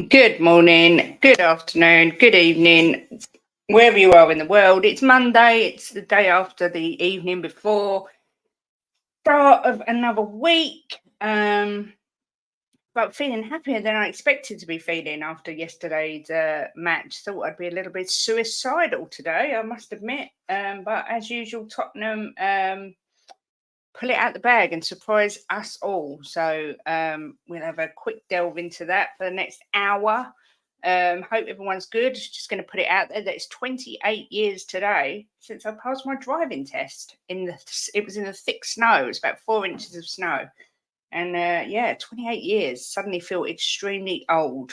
Good morning, good afternoon, good evening, wherever you are in the world. It's Monday, it's the day after the evening before start of another week. But feeling happier than I expected to be feeling after yesterday's match. Thought I'd be a little bit suicidal today, I must admit. But as usual, Tottenham pull it out the bag and surprise us all. So we'll have a quick delve into that for the next hour. Hope everyone's good. Just going to put it out there that it's 28 years today since I passed my driving test. It was in the thick snow. It was about 4 inches of snow, and 28 years. Suddenly feel extremely old,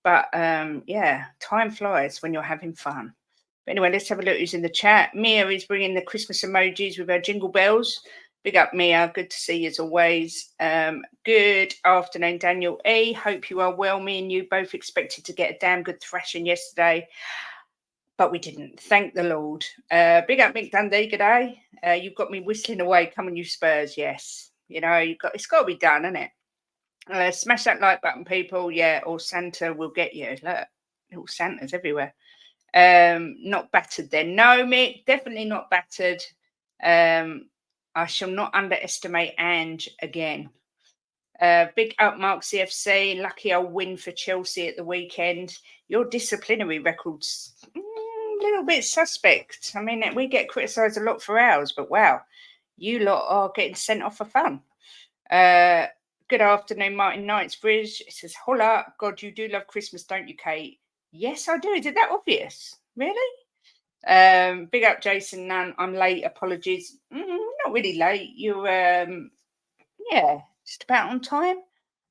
but time flies when you're having fun. But anyway, let's have a look who's in the chat. Mia is bringing the Christmas emojis with her jingle bells. Big up, Mia. Good to see you as always. Good afternoon, Daniel E. Hope you are well. Me and you both expected to get a damn good thrashing yesterday, but we didn't. Thank the Lord. Big up, Mick Dundee. G'day. You've got me whistling away. Come on, you Spurs. Yes. You know, it's got to be done, isn't it? Smash that like button, people. Yeah, or Santa will get you. Look, little Santas everywhere. Not battered then. No, Mick, definitely not battered. I shall not underestimate Ange again. Big up, Mark CFC. Lucky I'll win for Chelsea at the weekend. Your disciplinary record's a little bit suspect. I mean, we get criticised a lot for ours, but wow, you lot are getting sent off for fun. Good afternoon, Martin Knightsbridge. It says, holla, God, you do love Christmas, don't you, Kate? Yes, I do. Is it that obvious? Really? Big up, Jason Nunn. I'm late. Apologies. Not really late. You're, just about on time.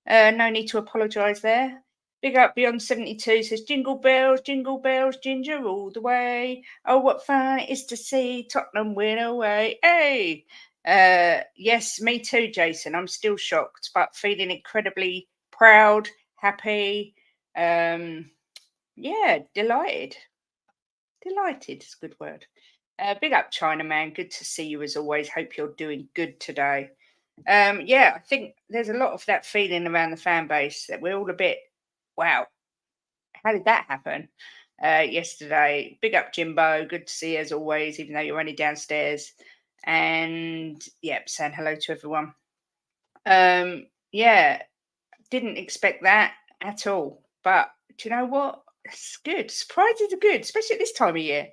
No need to apologise there. Big up Beyond 72 says, jingle bells, ginger all the way. Oh, what fun it is to see Tottenham win away. Hey! Yes, me too, Jason. I'm still shocked, but feeling incredibly proud, happy. Delighted. Delighted is a good word. Big up, Chinaman. Good to see you as always. Hope you're doing good today. I think there's a lot of that feeling around the fan base that we're all a bit, wow, how did that happen yesterday? Big up, Jimbo. Good to see you as always, even though you're only downstairs. And saying hello to everyone. Didn't expect that at all. But do you know what? It's good. Surprises are good, especially at this time of year.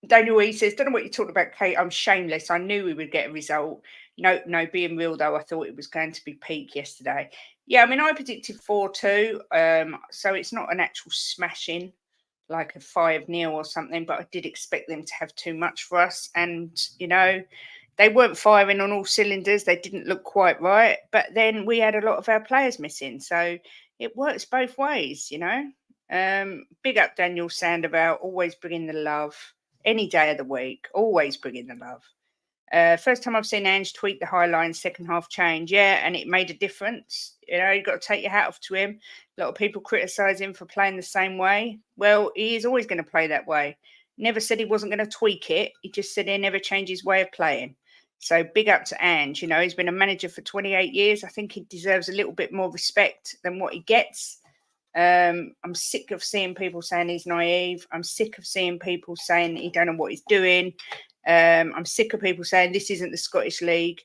Daniel E says, don't know what you're talking about, Kate. I'm shameless. I knew we would get a result. No, being real though, I thought it was going to be peak yesterday. Yeah, I mean, I predicted 4-2. So it's not an actual smashing like a 5-0 or something, but I did expect them to have too much for us. And, you know, they weren't firing on all cylinders. They didn't look quite right. But then we had a lot of our players missing. So it works both ways, you know. Big up Daniel Sandoval, always bringing the love. Any day of the week, always bringing the love. First time I've seen Ange tweak the high line second half change. Yeah, and it made a difference. You know, you've got to take your hat off to him. A lot of people criticise him for playing the same way. Well, he is always going to play that way. Never said he wasn't going to tweak it. He just said he'll never change his way of playing. So big up to Ange. You know, he's been a manager for 28 years. I think he deserves a little bit more respect than what he gets. I'm sick of seeing people saying he's naive. I'm sick of seeing people saying he don't know what he's doing. I'm sick of people saying this isn't the Scottish League.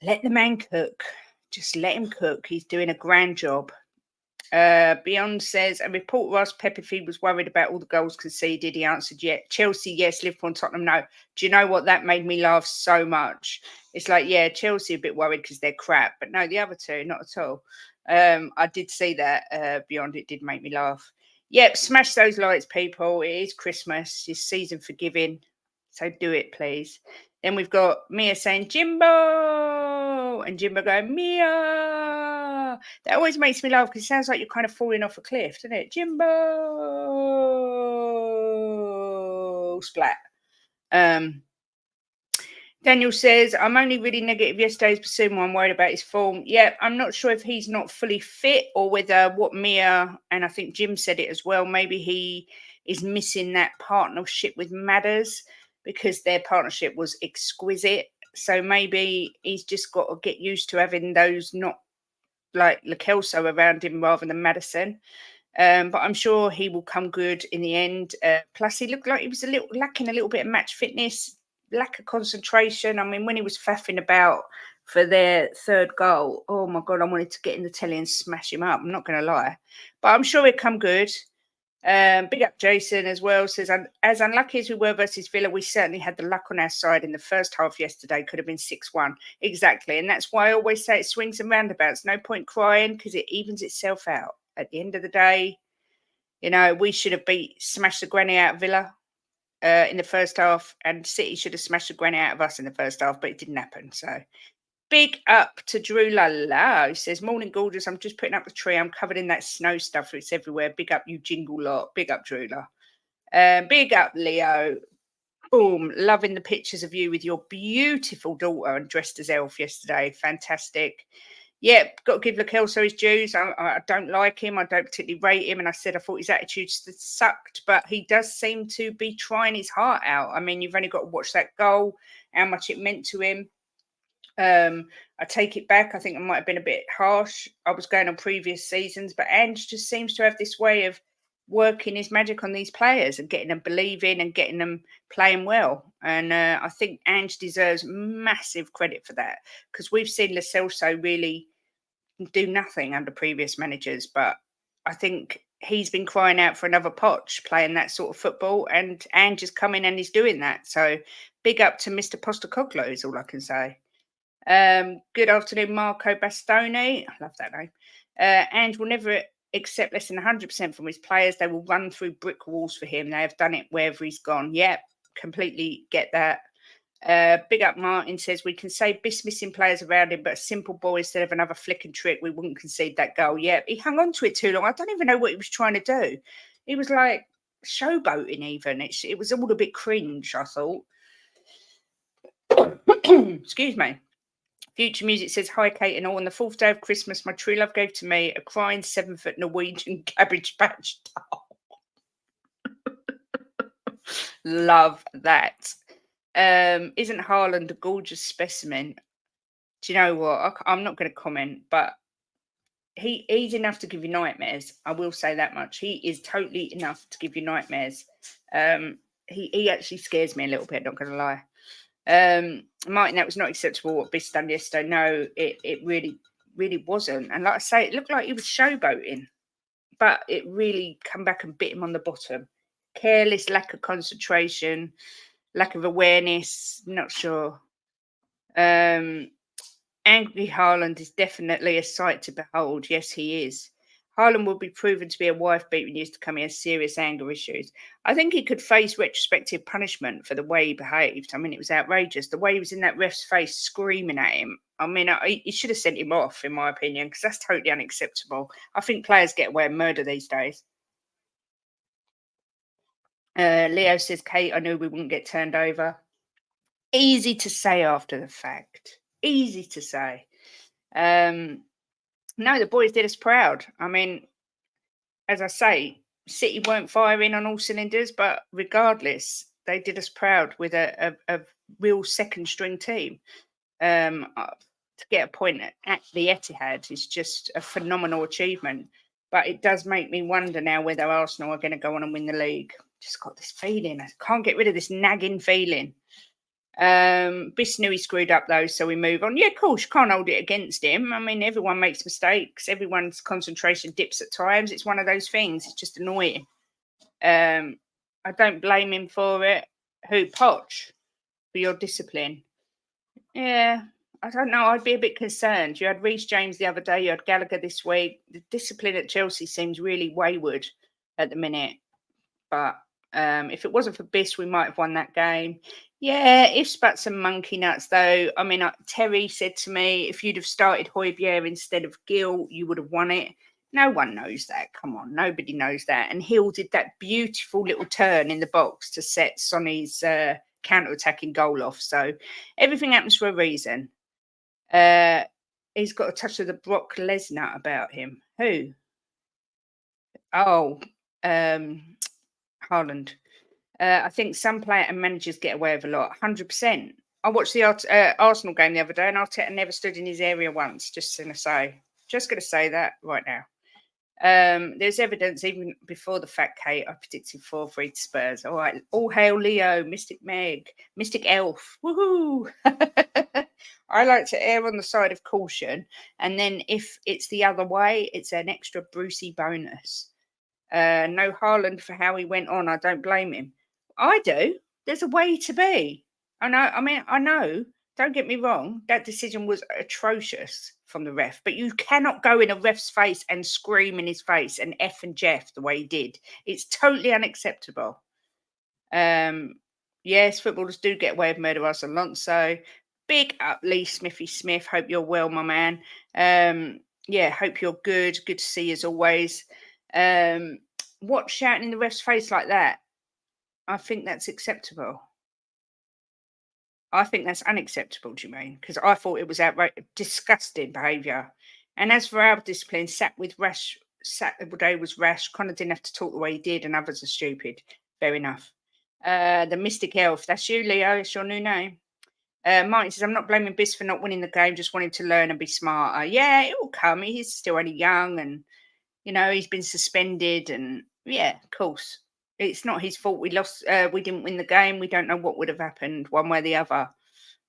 Let the man cook. Just let him cook. He's doing a grand job. Beyond says, a reporter asked Pep if he was worried about all the goals conceded. He answered, yeah. Chelsea, yes. Liverpool and Tottenham, no. Do you know what? That made me laugh so much. It's like, yeah, Chelsea a bit worried because they're crap. But no, the other two, not at all. I did see that. Beyond, it did make me laugh. Yep, smash those lights, people. It is Christmas. It's season for giving. So do it, please. Then we've got Mia saying, Jimbo! And Jimbo going, Mia! That always makes me laugh because it sounds like you're kind of falling off a cliff, doesn't it? Jimbo! Splat. Daniel says, I'm only really negative yesterday's Basuma. I'm worried about his form. Yeah, I'm not sure if he's not fully fit or whether what Mia, and I think Jim said it as well, maybe he is missing that partnership with Madders because their partnership was exquisite. So maybe he's just got to get used to having those not like Lo Celso around him rather than Maddison. But I'm sure he will come good in the end. Plus, he looked like he was lacking a little bit of match fitness, lack of concentration. I mean, when he was faffing about for their third goal, oh my God, I wanted to get in the telly and smash him up. I'm not going to lie. But I'm sure he'll come good. Big up Jason as well. Says, as unlucky as we were versus Villa, we certainly had the luck on our side in the first half yesterday. Could have been 6-1. Exactly. And that's why I always say it swings and roundabouts. No point crying because it evens itself out. At the end of the day, we should have smashed the granny out of Villa in the first half, and City should have smashed the granny out of us in the first half, but it didn't happen. So big up to Drew Lala, who says, morning gorgeous, I'm just putting up the tree. I'm covered in that snow stuff. It's everywhere. Big up you jingle lot. Big up Drew Lala. Big up Leo. Boom. Loving the pictures of you with your beautiful daughter and dressed as Elf yesterday. Fantastic. Yep, got to give Lo Celso his dues. I don't like him. I don't particularly rate him. And I said I thought his attitude sucked, but he does seem to be trying his heart out. I mean, you've only got to watch that goal, how much it meant to him. I take it back. I think I might have been a bit harsh. I was going on previous seasons, but Ange just seems to have this way of working his magic on these players and getting them believing and getting them playing well. And I think Ange deserves massive credit for that because we've seen Lo Celso really do nothing under previous managers. But I think he's been crying out for another Poch playing that sort of football, and Ange is coming and he's doing that. So big up to Mr. Postecoglou is all I can say. Good afternoon, Marco Bastoni. I love that name. Ange will never accept less than 100% from his players. They will run through brick walls for him. They have done it wherever he's gone. Yep, completely get that. Big up Martin says, we can say Biss missing players around him, but a simple ball instead of another flick and trick, we wouldn't concede that goal. Yep, he hung on to it too long. I don't even know what he was trying to do. He was like showboating even. It was all a bit cringe, I thought. Excuse me. Future Music says, hi, Kate and all. On the 4th day of Christmas, my true love gave to me a crying 7-foot Norwegian Cabbage Patch doll. Love that. Isn't Haaland a gorgeous specimen? Do you know what? I'm not going to comment, but he's enough to give you nightmares. I will say that much. He is totally enough to give you nightmares. He actually scares me a little bit, not going to lie. Martin, that was not acceptable what Biss done yesterday. No, it really wasn't. And like I say, it looked like he was showboating, but it really come back and bit him on the bottom. Careless, lack of concentration, lack of awareness. Not sure. Angry Haaland is definitely a sight to behold. Yes, he is. Haaland will be proven to be a wife-beater in years to come. He has serious anger issues. I think he could face retrospective punishment for the way he behaved. I mean, it was outrageous. The way he was in that ref's face screaming at him. I mean, he should have sent him off, in my opinion, because that's totally unacceptable. I think players get away with murder these days. Leo says, Kate, I knew we wouldn't get turned over. Easy to say after the fact. Easy to say. No, the boys did us proud. I mean, as I say, City weren't firing on all cylinders, but regardless, they did us proud with a real second string team. To get a point at the Etihad is just a phenomenal achievement. But it does make me wonder now whether Arsenal are going to go on and win the league. Just got this feeling. I can't get rid of this nagging feeling. Biss knew he screwed up though, so we move on. Yeah, of course, you can't hold it against him. I mean, everyone makes mistakes. Everyone's concentration dips at times. It's one of those things. It's just annoying. I don't blame him for it. Who, Poch? For your discipline? Yeah, I don't know. I'd be a bit concerned. You had Reece James the other day. You had Gallagher this week. The discipline at Chelsea seems really wayward at the minute. But if it wasn't for Biss, we might have won that game. Yeah, ifs, buts and monkey nuts, though. I mean, Terry said to me, if you'd have started Højbjerg instead of Gill, you would have won it. No one knows that. Come on, nobody knows that. And Hill did that beautiful little turn in the box to set Sonny's counter-attacking goal off. So everything happens for a reason. He's got a touch of the Brock Lesnar about him. Who? Oh, Haaland. I think some player and managers get away with a lot. 100%. I watched the Arsenal game the other day, and Arteta never stood in his area once. Just going to say, Just going to say that right now. There's evidence even before the Fat Kate. I predicted 4-3 to Spurs. All right, all hail Leo, Mystic Meg, Mystic Elf. Woohoo! I like to err on the side of caution, and then if it's the other way, it's an extra Brucey bonus. No Haaland for how he went on. I don't blame him. I do. There's a way to be. I know. I mean, I know. Don't get me wrong. That decision was atrocious from the ref, but you cannot go in a ref's face and scream in his face and F and Jeff the way he did. It's totally unacceptable. Yes, footballers do get away with murder, us Alonso. Big up Lee Smithy Smith. Hope you're well, my man. Yeah, hope you're good. Good to see you as always. What, shouting in the ref's face like that? I think that's acceptable. I think that's unacceptable, do you mean? Because I thought it was outright disgusting behaviour. And as for our discipline, Saturday was rash. Connor didn't have to talk the way he did, and others are stupid. Fair enough. The Mystic Elf, that's you, Leo. It's your new name. Martin says, I'm not blaming Biss for not winning the game, just wanting to learn and be smarter. Yeah, it will come. He's still only young and, you know, he's been suspended. And, yeah, of course. It's not his fault we lost. We didn't win the game. We don't know what would have happened one way or the other.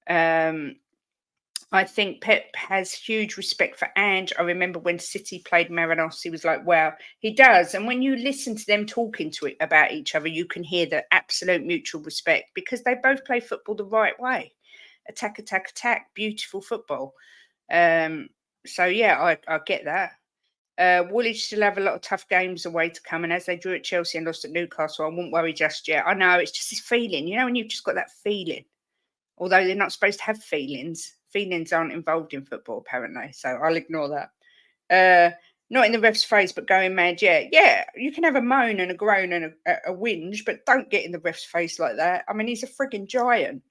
I think Pep has huge respect for Ange. I remember when City played Marinos, he was like, wow, he does. And when you listen to them talking to it about each other, you can hear the absolute mutual respect because they both play football the right way. Attack, attack, attack. Beautiful football. So, yeah, I get that. Woolwich still have a lot of tough games away to come. And as they drew at Chelsea and lost at Newcastle, I wouldn't worry just yet. I know, it's just this feeling. You know, when you've just got that feeling. Although they're not supposed to have feelings. Feelings aren't involved in football, apparently. So I'll ignore that. Not in the ref's face, but going mad. Yeah, you can have a moan and a groan and a whinge, but don't get in the ref's face like that. I mean, he's a frigging giant.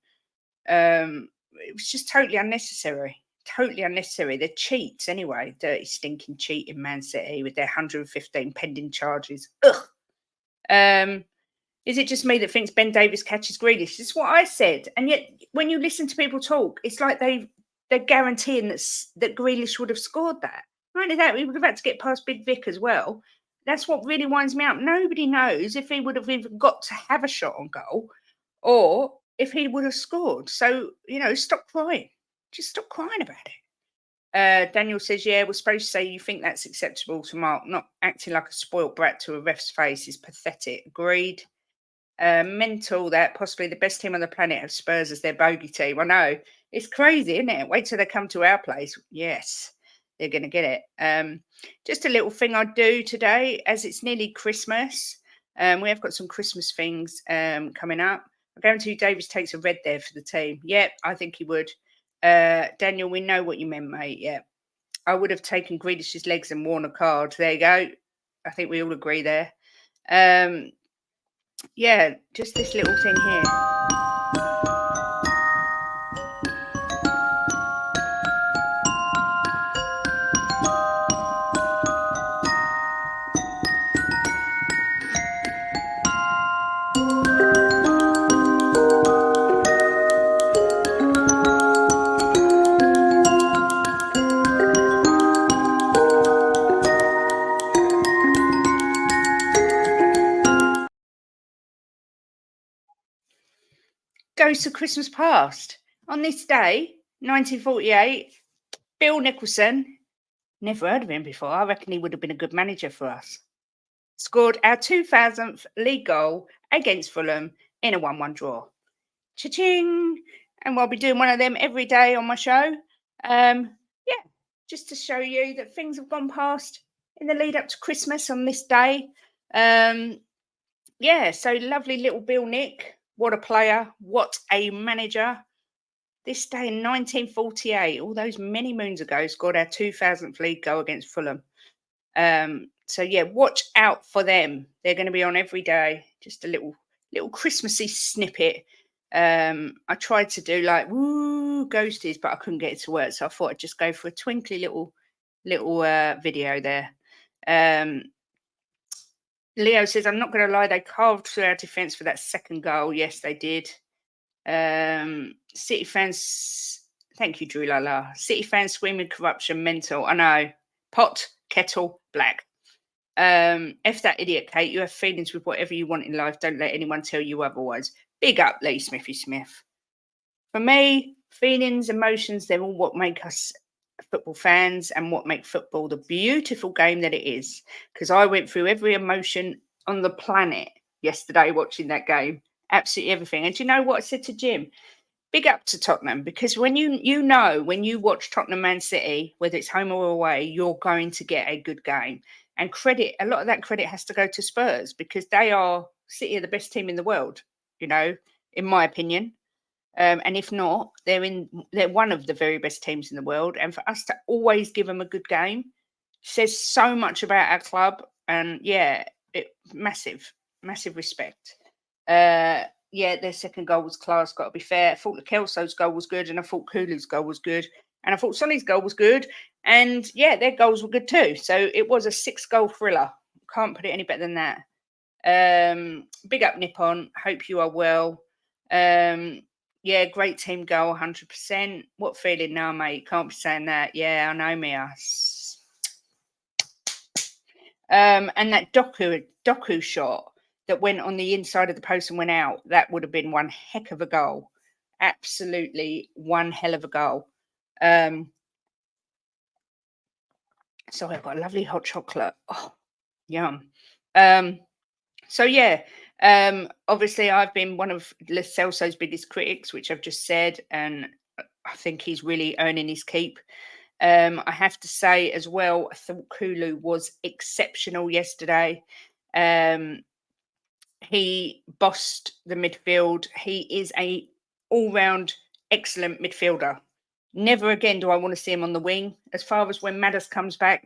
It was just totally unnecessary. Totally unnecessary. They're cheats anyway. Dirty, stinking cheating Man City with their 115 pending charges. Ugh. Is it just me that thinks Ben Davies catches Grealish? This is what I said. And yet, when you listen to people talk, it's like they're guaranteeing that Grealish would have scored that. Not only that, we would have had to get past Big Vic as well. That's what really winds me up. Nobody knows if he would have even got to have a shot on goal or if he would have scored. So, you know, stop crying. Just stop crying about it. Daniel says, yeah, we're supposed to say you think that's acceptable to Mark. Not acting like a spoilt brat to a ref's face is pathetic. Agreed. Mental that possibly the best team on the planet have Spurs as their bogey team. I know. It's crazy, isn't it? Wait till they come to our place. Yes, they're going to get it. Just a little thing I do today, as it's nearly Christmas. We have got some Christmas things coming up. I guarantee you Davies takes a red there for the team. Yep, I think he would. Daniel, we know what you meant, mate. Yeah. I would have taken Grealish's legs and worn a card. There you go. I think we all agree there. Yeah, just this little thing here. Goes to Christmas past. On this day, 1948, Bill Nicholson, never heard of him before. I reckon he would have been a good manager for us. Scored our 2000th league goal against Fulham in a 1-1 draw. Cha-ching! And I'll be doing one of them every day on my show. Yeah, just to show you that things have gone past in the lead up to Christmas on this day. Yeah, so lovely little Bill Nick. What a player. What a manager. This day in 1948, all those many moons ago, scored our 2000th league goal against Fulham. So, yeah, watch out for them. They're going to be on every day. Just a little Christmassy snippet. I tried to do like, woo, ghosties, but I couldn't get it to work. So I thought I'd just go for a twinkly little video there. Leo says, I'm not going to lie, they carved through our defence for that second goal. Yes, they did. City fans, thank you, Drew Lala. City fans screaming corruption, mental. I know. Pot, kettle, black. F that idiot, Kate. You have feelings with whatever you want in life. Don't let anyone tell you otherwise. Big up, Lee Smithy Smith. For me, feelings, emotions, they're all what make us football fans and what make football the beautiful game that it is. Because I went through every emotion on the planet yesterday watching that game. Absolutely everything. And do you know what I said to Jim? Big up to Tottenham, because when when you watch Tottenham Man City, whether it's home or away, you're going to get a good game. And a lot of that credit has to go to Spurs because they are City are the best team in the world, you know, in my opinion. And if not, they're one of the very best teams in the world. And for us to always give them a good game says so much about our club. And yeah, massive, massive respect. Yeah, their second goal was class, got to be fair. I thought the Kelso's goal was good, and I thought Kulu's goal was good, and I thought Sonny's goal was good. And yeah, their goals were good too. So it was a 6-goal thriller. Can't put it any better than that. Big up Nippon. Hope you are well. Yeah, great team goal, 100%. What feeling now, mate? Can't be saying that. Yeah, I know me. And that Doku shot that went on the inside of the post and went out, that would have been one heck of a goal. Absolutely one hell of a goal. So I've got a lovely hot chocolate. Oh, yum. So yeah, obviously I've been one of Lo Celso's biggest critics, which I've just said, and I think he's really earning his keep. I have to say as well, I thought Kulu was exceptional yesterday. He bossed the midfield. He is a all-round excellent midfielder. Never again do I want to see him on the wing. As far as when Maddis comes back,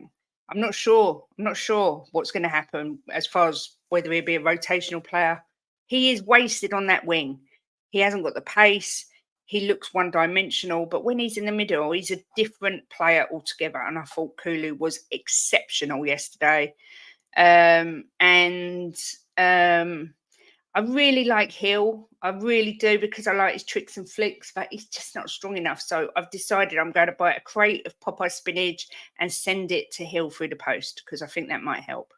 I'm not sure. I'm not sure what's going to happen as far as whether he'll be a rotational player. He is wasted on that wing. He hasn't got the pace. He looks one-dimensional, but when he's in the middle, he's a different player altogether. And I thought Kulu was exceptional yesterday. I really like Hill. I really do because I like his tricks and flicks, but he's just not strong enough. So I've decided I'm going to buy a crate of Popeye spinach and send it to Hill through the post because I think that might help.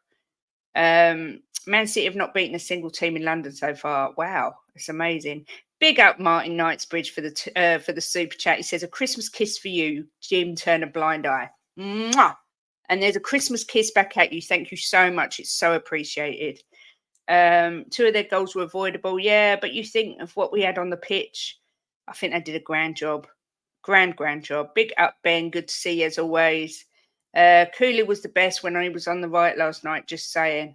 Man City have not beaten a single team in London so far. Wow, it's amazing. Big up Martin Knightsbridge for the super chat. He says, a Christmas kiss for you, Jim Turner Blind Eye. Mwah! And there's a Christmas kiss back at you. Thank you so much. It's so appreciated. 2 of their goals were avoidable. Yeah, but you think of what we had on the pitch. I think they did a grand job. Grand job. Big up, Ben. Good to see you as always. Cooley was the best when he was on the right last night, just saying.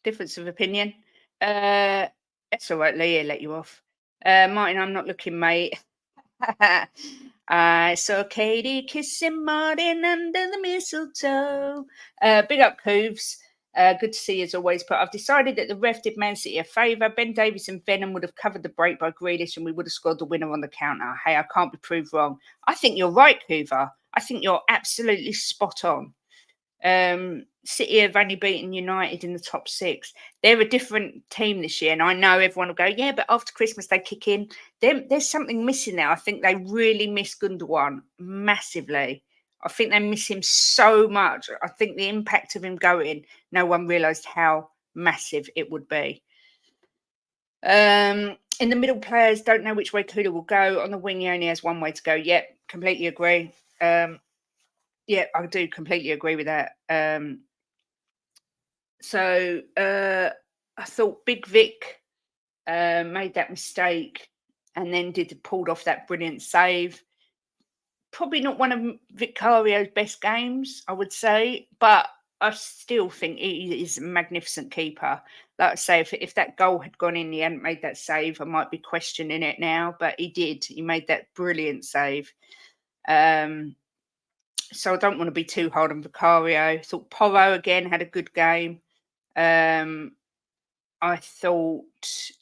Difference of opinion. It's all right, Leah let you off. Martin, I'm not looking, mate. I saw Katie kissing Martin under the mistletoe. Big up, Cooves. Good to see you as always. But I've decided that the ref did Man City a favour. Ben Davies and Venom would have covered the break by Grealish and we would have scored the winner on the counter. Hey, I can't be proved wrong. I think you're right, Hoover. I think you're absolutely spot on. City have only beaten United in the top 6. They're a different team this year, and I know everyone will go, yeah, but after Christmas they kick in. There's something missing there. I think they really miss Gundogan massively. I think they miss him so much. I think the impact of him going, no one realised how massive it would be. In the middle, players don't know which way Kula will go. On the wing, he only has one way to go. Yep, completely agree. Yeah, I do completely agree with that. So I thought Big Vic made that mistake and then pulled off that brilliant save. Probably not one of Vicario's best games, I would say, but I still think he is a magnificent keeper. Like I say, if that goal had gone in, he hadn't made that save, I might be questioning it now, but he did. He made that brilliant save. So I don't want to be too hard on Vicario. I thought Porro again had a good game. I thought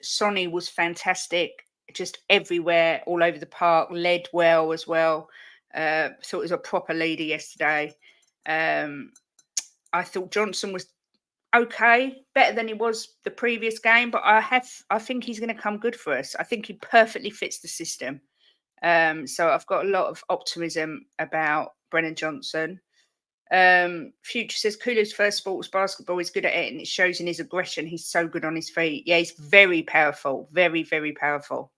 Sonny was fantastic, just everywhere, all over the park, led well as well. Thought it was a proper leader yesterday. I thought Johnson was okay, better than he was the previous game, but I think he's going to come good for us. I think he perfectly fits the system. So I've got a lot of optimism about Brennan Johnson. Future says Kulu's first sport was basketball. He's good at it, and it shows in his aggression. He's so good on his feet. Yeah, he's very powerful, very, very powerful.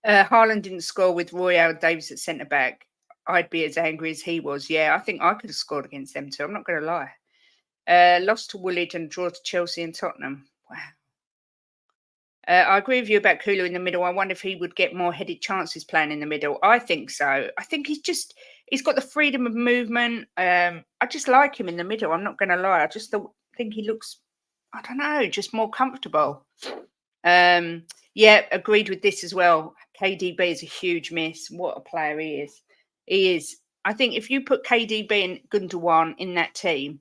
Haaland didn't score with Roy Howard Davis at centre back. I'd be as angry as he was. Yeah, I think I could have scored against them too. I'm not going to lie. Lost to Woolwich and draw to Chelsea and Tottenham. Wow. I agree with you about Kulu in the middle. I wonder if he would get more headed chances playing in the middle. I think so. I think he's got the freedom of movement. I just like him in the middle. I'm not going to lie. I just think he looks, I don't know, just more comfortable. Yeah, agreed with this as well. KDB is a huge miss. What a player he is. He is. I think if you put KDB and Gundogan in that team,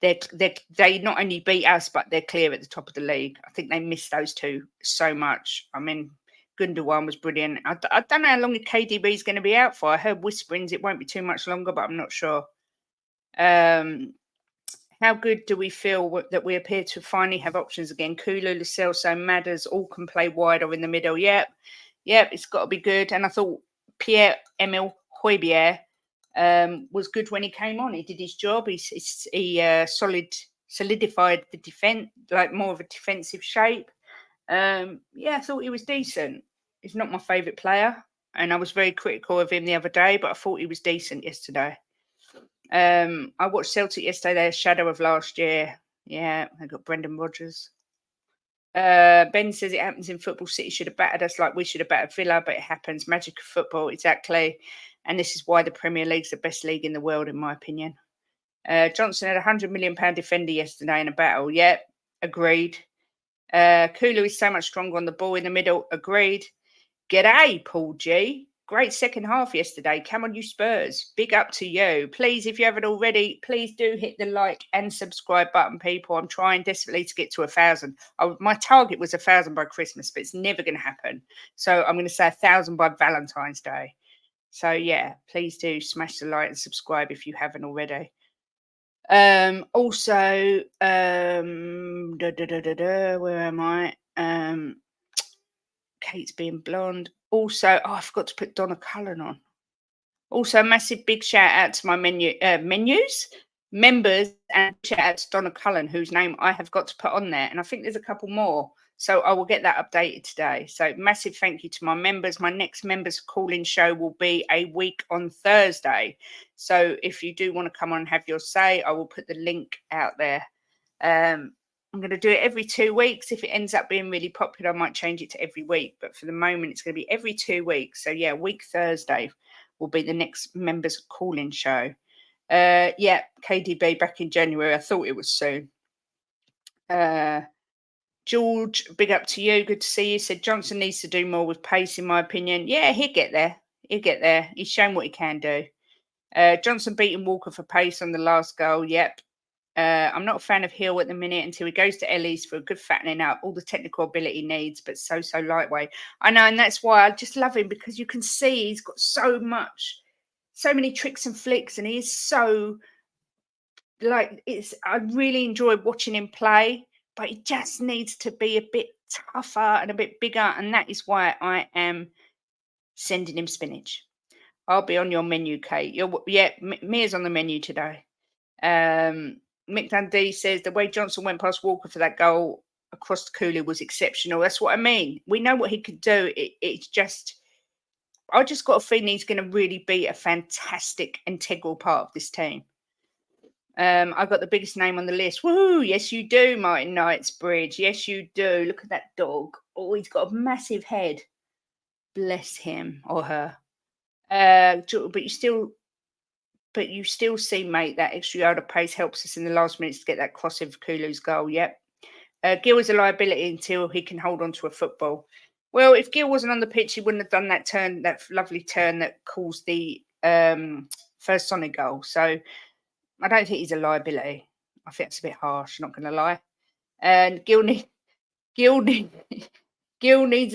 they not only beat us, but they're clear at the top of the league. I think they missed those two so much. I mean, Gundogan was brilliant. I don't know how long KDB is going to be out for. I heard whisperings it won't be too much longer, but I'm not sure. How good do we feel that we appear to finally have options again? Kulu, Lo Celso, Madders all can play wide or in the middle. Yep, it's got to be good. And I thought Pierre-Emile Højbjerg was good when he came on. He did his job. He solidified the defense, like more of a defensive shape. Yeah, I thought he was decent. He's not my favourite player, and I was very critical of him the other day, but I thought he was decent yesterday. I watched Celtic yesterday. They're a shadow of last year. Yeah, they got Brendan Rodgers. Ben says it happens in football. City should have battered us like we should have battered Villa, but it happens. Magic of football, exactly. And this is why the Premier League's the best league in the world, in my opinion. Johnson had a £100 million defender yesterday in a battle. Yep, agreed. Kulu is so much stronger on the ball in the middle. Agreed. G'day, Paul G. Great second half yesterday. Come on, you Spurs. Big up to you. Please, if you haven't already, please do hit the like and subscribe button, people. I'm trying desperately to get to 1,000. My target was 1,000 by Christmas, but it's never going to happen. So I'm going to say 1,000 by Valentine's Day. So yeah, please do smash the like and subscribe if you haven't already. Also, where am I? Kate's being blonde. Also, I forgot to put Donna Cullen on. Also, a massive big shout out to my members, and shout out to Donna Cullen, whose name I have got to put on there. And I think there's a couple more. So I will get that updated today. So massive thank you to my members. My next members call-in show will be a week on Thursday. So if you do want to come on and have your say, I will put the link out there. I'm going to do it every 2 weeks. If it ends up being really popular, I might change it to every week. But for the moment, it's going to be every 2 weeks. So yeah, week Thursday will be the next members call-in show. Yeah, KDB back in January. I thought it was soon. George, big up to you. Good to see you. Said Johnson needs to do more with pace, in my opinion. Yeah, he'll get there. He's shown what he can do. Johnson beating Walker for pace on the last goal. Yep. I'm not a fan of Hill at the minute until he goes to Ellie's for a good fattening up, all the technical ability he needs, but so lightweight. I know, and that's why I just love him, because you can see he's got so many tricks and flicks, and he is so I really enjoy watching him play, but he just needs to be a bit tougher and a bit bigger, and that is why I am sending him spinach. I'll be on your menu, Kate. Mia's on the menu today. Mick Dundee says the way Johnson went past Walker for that goal across the Kulu was exceptional. That's what I mean. We know what he could do. It's just, I just got a feeling he's going to really be a fantastic, integral part of this team. I got the biggest name on the list. Woohoo! Yes, you do, Martin Knightsbridge. Yes, you do. Look at that dog. Oh, he's got a massive head. Bless him or her. But you still see, mate, that extra yard of pace helps us in the last minutes to get that cross in for Kulu's goal. Yep. Gill is a liability until he can hold on to a football. Well, if Gill wasn't on the pitch, he wouldn't have done that turn, that lovely turn that caused the first Sonic goal. So I don't think he's a liability. I think it's a bit harsh, not going to lie. And Gill needs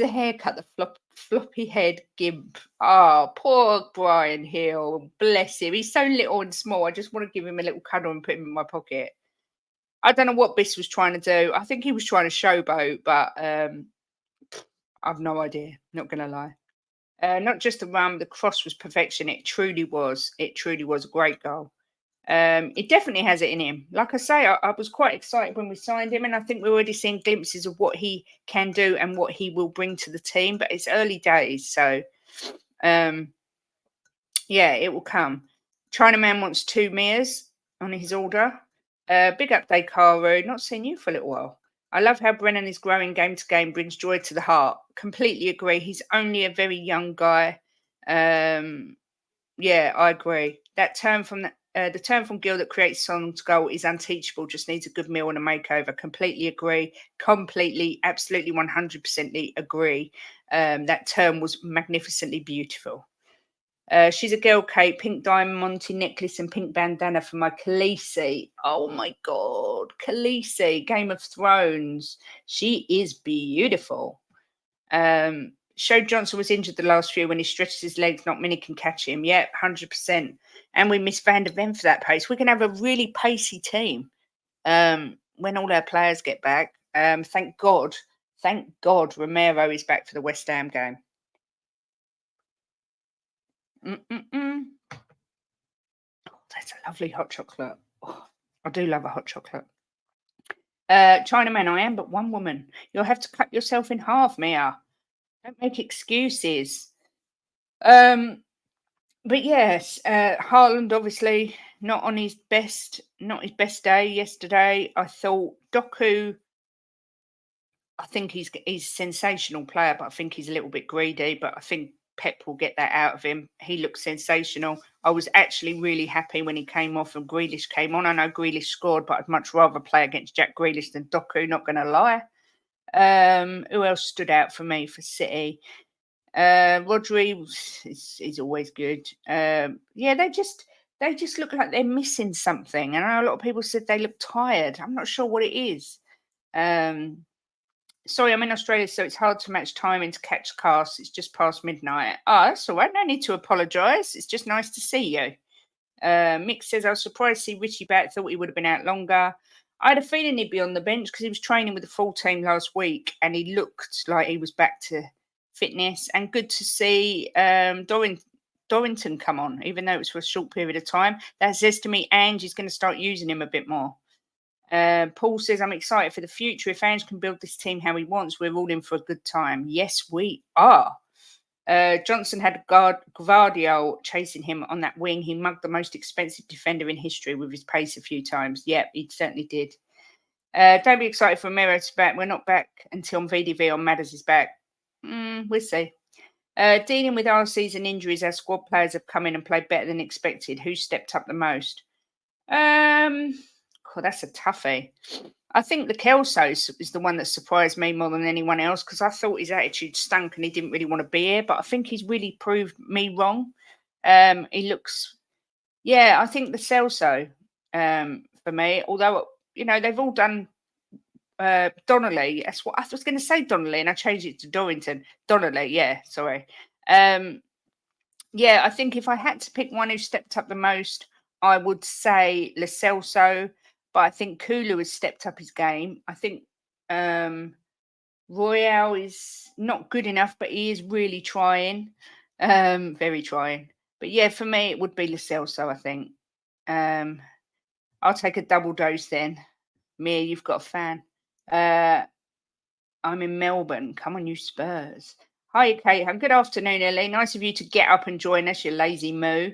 a haircut, the floppy head gimp. Oh, poor Brian Hill. Bless him. He's so little and small. I just want to give him a little cuddle and put him in my pocket. I don't know what Biss was trying to do. I think he was trying to showboat, but I've no idea. Not going to lie. Not just the run, the cross was perfection. It truly was. It truly was a great goal. It definitely has it in him. Like I say, I was quite excited when we signed him, and I think we're already seeing glimpses of what he can do and what he will bring to the team. But it's early days, so um, yeah, it will come. Chinaman wants 2 Mias on his order. Big up, Dekaru. Not seen you for a little while. I love how Brennan is growing game to game, brings joy to the heart. Completely agree. He's only a very young guy. Um, yeah, I agree. That term from the term from Gil that creates Son's goal is unteachable. Just needs a good meal and a makeover. Completely agree. Completely, absolutely, 100% agree. That term was magnificently beautiful. She's a girl, Kate. Pink diamond necklace and pink bandana for my Khaleesi. Oh my God, Khaleesi, Game of Thrones. She is beautiful. Showed Johnson was injured the last few when he stretches his legs. Not many can catch him. Yep, 100%. And we miss Van der Ven for that pace. We can have a really pacey team when all our players get back. Thank God. Thank God Romero is back for the West Ham game. Mm-mm-mm. That's a lovely hot chocolate. Oh, I do love a hot chocolate. Chinaman, I am but one woman. You'll have to cut yourself in half, Mia. Don't make excuses. Um, but yes, Haaland obviously not his best day yesterday. I thought Doku, I think he's a sensational player, but I think he's a little bit greedy. But I think Pep will get that out of him. He looks sensational. I was actually really happy when he came off and Grealish came on. I know Grealish scored, but I'd much rather play against Jack Grealish than Doku, not going to lie. Who else stood out for me for City? Rodri is always good. Yeah, they just look like they're missing something. And I know a lot of people said they look tired. I'm not sure what it is. Sorry, I'm in Australia, so it's hard to match timing to catch cast. It's just past midnight. Oh, that's all right. No need to apologise. It's just nice to see you. Mick says, I was surprised to see Richie back. Thought he would have been out longer. I had a feeling he'd be on the bench because he was training with the full team last week and he looked like he was back to fitness. And good to see Dorrington come on, even though it was for a short period of time. That says to me Angie's going to start using him a bit more. Paul says, I'm excited for the future. If Ange can build this team how he wants, we're all in for a good time. Yes, we are. Johnson had Gvardiol chasing him on that wing. He mugged the most expensive defender in history with his pace a few times. Yep, he certainly did. Don't be excited for Miro to back. We're not back until VDV on Matters is back. We'll see. Dealing with our season injuries, our squad players have come in and played better than expected. Who stepped up the most? That's a toughie. I think the Kelso is the one that surprised me more than anyone else because I thought his attitude stunk and he didn't really want to be here. But I think he's really proved me wrong. He looks, I think the Celso for me. Although they've all done Donnelly. That's what I was going to say, Donnelly, and I changed it to Dorrington. Donnelly, yeah, sorry. I think if I had to pick one who stepped up the most, I would say Lo Celso. But I think Kulu has stepped up his game. I think Royale is not good enough, but he is really trying. Very trying. But yeah, for me, it would be Lo Celso, I think. I'll take a double dose then. Mia, you've got a fan. I'm in Melbourne. Come on, you Spurs. Hi, Kate. Good afternoon, Ellie. Nice of you to get up and join us, you lazy moo.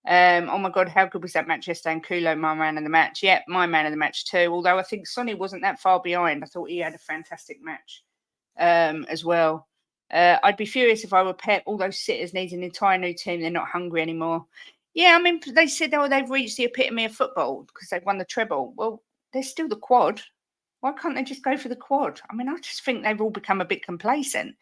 Oh my God, how good was that match yesterday? And Kulo, my man of the match. Yep, my man of the match too. Although I think Sonny wasn't that far behind. I thought he had a fantastic match as well. I'd be furious if I were Pep. All those sitters need an entire new team. They're not hungry anymore. Yeah, I mean, they said, they've reached the epitome of football because they've won the treble. Well, they're still the quad. Why can't they just go for the quad? I mean, I just think they've all become a bit complacent.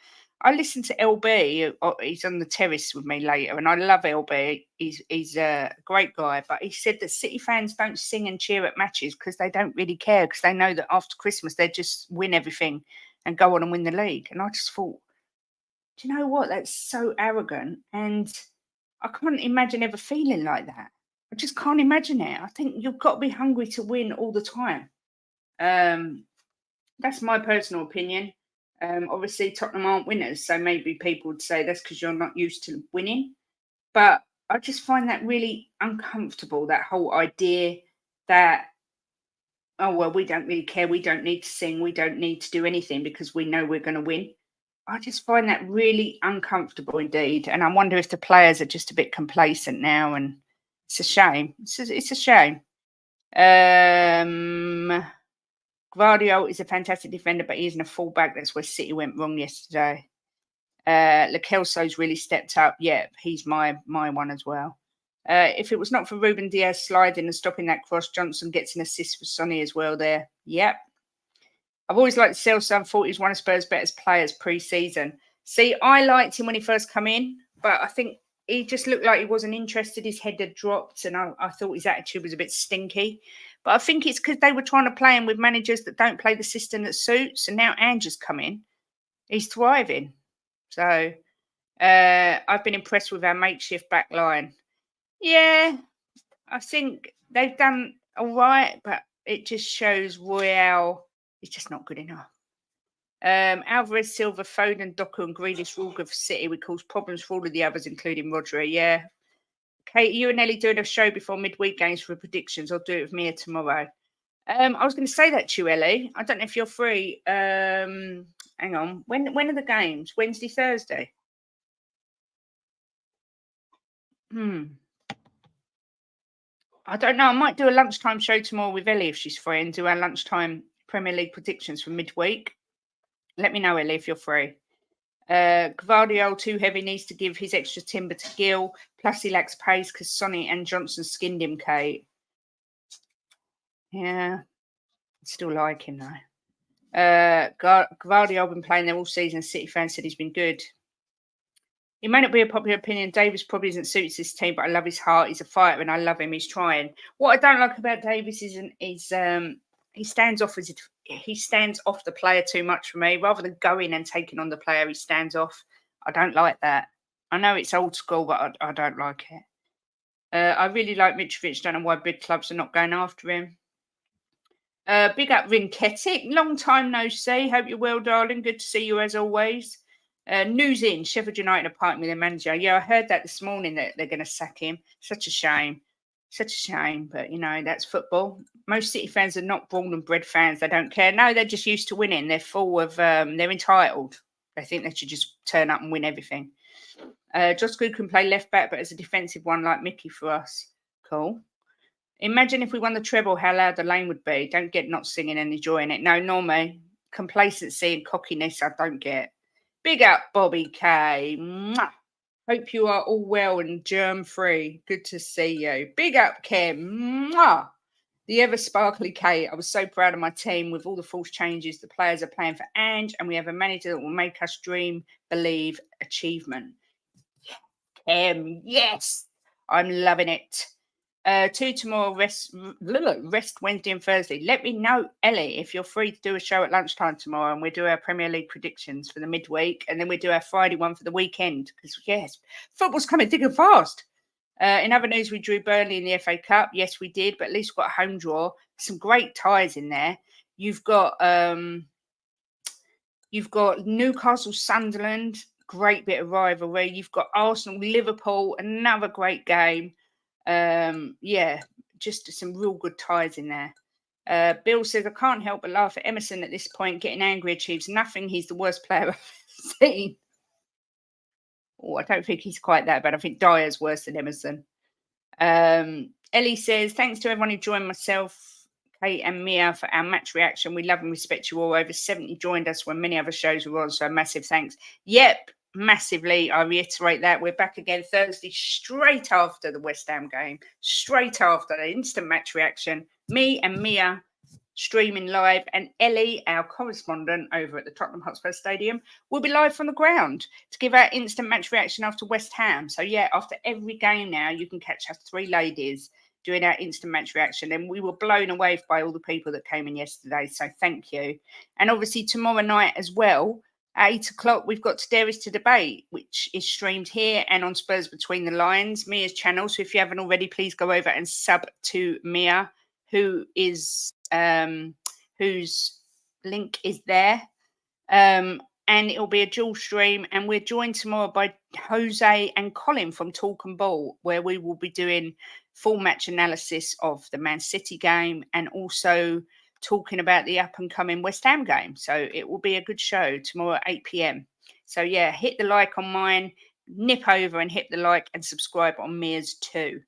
I listened to LB. He's on the terrace with me later, and I love LB. He's a great guy, but he said that City fans don't sing and cheer at matches because they don't really care because they know that after Christmas they just win everything and go on and win the league. And I just thought, do you know what? That's so arrogant, and I can't imagine ever feeling like that. I just can't imagine it. I think you've got to be hungry to win all the time. That's my personal opinion. Obviously, Tottenham aren't winners, so maybe people would say that's because you're not used to winning. But I just find that really uncomfortable, that whole idea that, oh, well, we don't really care. We don't need to sing. We don't need to do anything because we know we're going to win. I just find that really uncomfortable indeed. And I wonder if the players are just a bit complacent now. And it's a shame. It's a shame. Guardiola is a fantastic defender, but he isn't a fullback. That's where City went wrong yesterday. Lo Celso's really stepped up. Yeah, he's my one as well. If it was not for Ruben Diaz sliding and stopping that cross, Johnson gets an assist for Sonny as well there. Yep. I've always liked Celso. I thought he was one of Spurs' best players pre-season. See, I liked him when he first come in, but I think he just looked like he wasn't interested. His head had dropped, and I thought his attitude was a bit stinky. But I think it's because they were trying to play him with managers that don't play the system that suits, and now Andrew's come in. He's thriving. So I've been impressed with our makeshift back line. Yeah, I think they've done all right, but it just shows Royale is just not good enough. Alvarez, Silva, Foden, Doku, and Grealish were all good for City. We cause problems for all of the others, including Rodri. Yeah. Kate, you and Ellie doing a show before midweek games for predictions. I'll do it with Mia tomorrow. I was going to say that to you, Ellie. I don't know if you're free. Hang on. When are the games? Wednesday, Thursday? I don't know. I might do a lunchtime show tomorrow with Ellie if she's free and do our lunchtime Premier League predictions for midweek. Let me know, Ellie, if you're free. Gvardiol, too heavy, needs to give his extra timber to Gill. Plus, he lacks pace because Sonny and Johnson skinned him, Kate. Yeah, I still like him, though. Gvardiol been playing there all season. City fans said he's been good. It may not be a popular opinion. Davis probably isn't suited to this team, but I love his heart. He's a fighter, and I love him. He's trying. What I don't like about Davis is he stands off the player too much for me. Rather than going and taking on the player, he stands off. I don't like that. I know it's old school, but I don't like it. I really like Mitrovic. Don't know why big clubs are not going after him. Big up Rinketic. Long time no see. Hope you're well, darling. Good to see you as always. News in Sheffield United are parting with their manager. Yeah, I heard that this morning that they're going to sack him. Such a shame. Such a shame. But, that's football. Most City fans are not born and bred fans. They don't care. No, they're just used to winning. They're full of, they're entitled. They think they should just turn up and win everything. Josh Good can play left back, but as a defensive one like Mickey for us. Cool. Imagine if we won the treble, how loud the lane would be. Don't get not singing and enjoying it. No, nor me. Complacency and cockiness, I don't get. Big up, Bobby K. Mwah. Hope you are all well and germ-free. Good to see you. Big up, Kim. Mwah. The ever sparkly Kate. I was so proud of my team with all the false changes. The players are playing for Ange, and we have a manager that will make us dream, believe, achievement. Kim, yes. I'm loving it. Two tomorrow, rest Wednesday and Thursday. Let me know, Ellie, if you're free to do a show at lunchtime tomorrow, and we'll do our Premier League predictions for the midweek, and then we'll do our Friday one for the weekend. Because, yes, football's coming thick and fast. In other news, we drew Burnley in the FA Cup. Yes, we did, but at least we got a home draw. Some great ties in there. You've got Newcastle, Sunderland, great bit of rivalry. You've got Arsenal, Liverpool, another great game. Just some real good ties in there. Bill says, I can't help but laugh at Emerson at this point. Getting angry achieves nothing. He's the worst player I've seen. Oh, I don't think he's quite that bad. I think Dyer's worse than Emerson. Ellie says, thanks to everyone who joined myself, Kate and Mia for our match reaction. We love and respect you all. Over 70 joined us when many other shows were on, so massive thanks. Yep, massively. I reiterate that. We're back again Thursday, straight after the West Ham game, straight after the instant match reaction. Me and Mia streaming live, and Ellie, our correspondent over at the Tottenham Hotspur Stadium, will be live from the ground to give our instant match reaction after West Ham. So yeah, after every game now, you can catch us three ladies doing our instant match reaction, and we were blown away by all the people that came in yesterday, so thank you. And obviously tomorrow night as well, at 8 o'clock, we've got Dare Is to Debate, which is streamed here and on Spurs Between the Lines, Mia's channel. So if you haven't already, please go over and sub to Mia, whose link is there. and it'll be a dual stream. And we're joined tomorrow by Jose and Colin from Talk and Ball, where we will be doing full match analysis of the Man City game and also talking about the up and coming West Ham game. So it will be a good show tomorrow at 8 p.m. So yeah, hit the like on mine, nip over and hit the like and subscribe on Mia's too.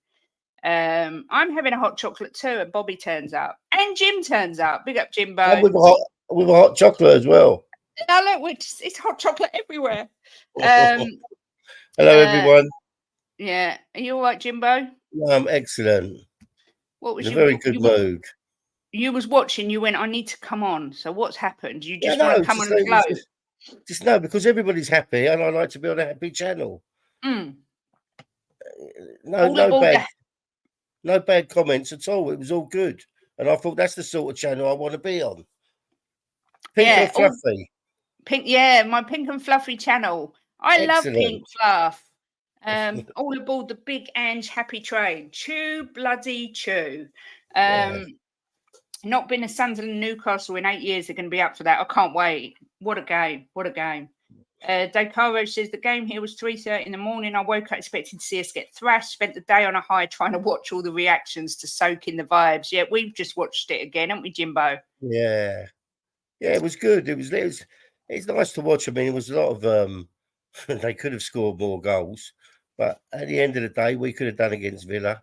I'm having a hot chocolate too, and Bobby turns up, and Jim turns up. Big up, Jimbo. And with a hot chocolate as well. Oh, look, it's hot chocolate everywhere. Hello, everyone. Yeah, are you all right, Jimbo? I'm excellent. What was in a very good mood? You was watching. You went, I need to come on. So what's happened? You just want to come on and flow? Just no, because everybody's happy, and I like to be on a happy channel. No bad comments at all. It was all good, and I thought that's the sort of channel I want to be on. Pink and fluffy. Pink, my pink and fluffy channel. I love pink fluff. All aboard the big Ange happy train. Chew, bloody chew. Not been a Sunderland Newcastle in 8 years. They're going to be up for that. I can't wait. What a game. What a game. Decaro says the game here was 3:30 in the morning. I woke up expecting to see us get thrashed. Spent the day on a high trying to watch all the reactions to soak in the vibes. Yeah, we've just watched it again, haven't we, Jimbo? Yeah, it was good. It's nice to watch. I mean, it was a lot of they could have scored more goals, but at the end of the day, we could have done against Villa,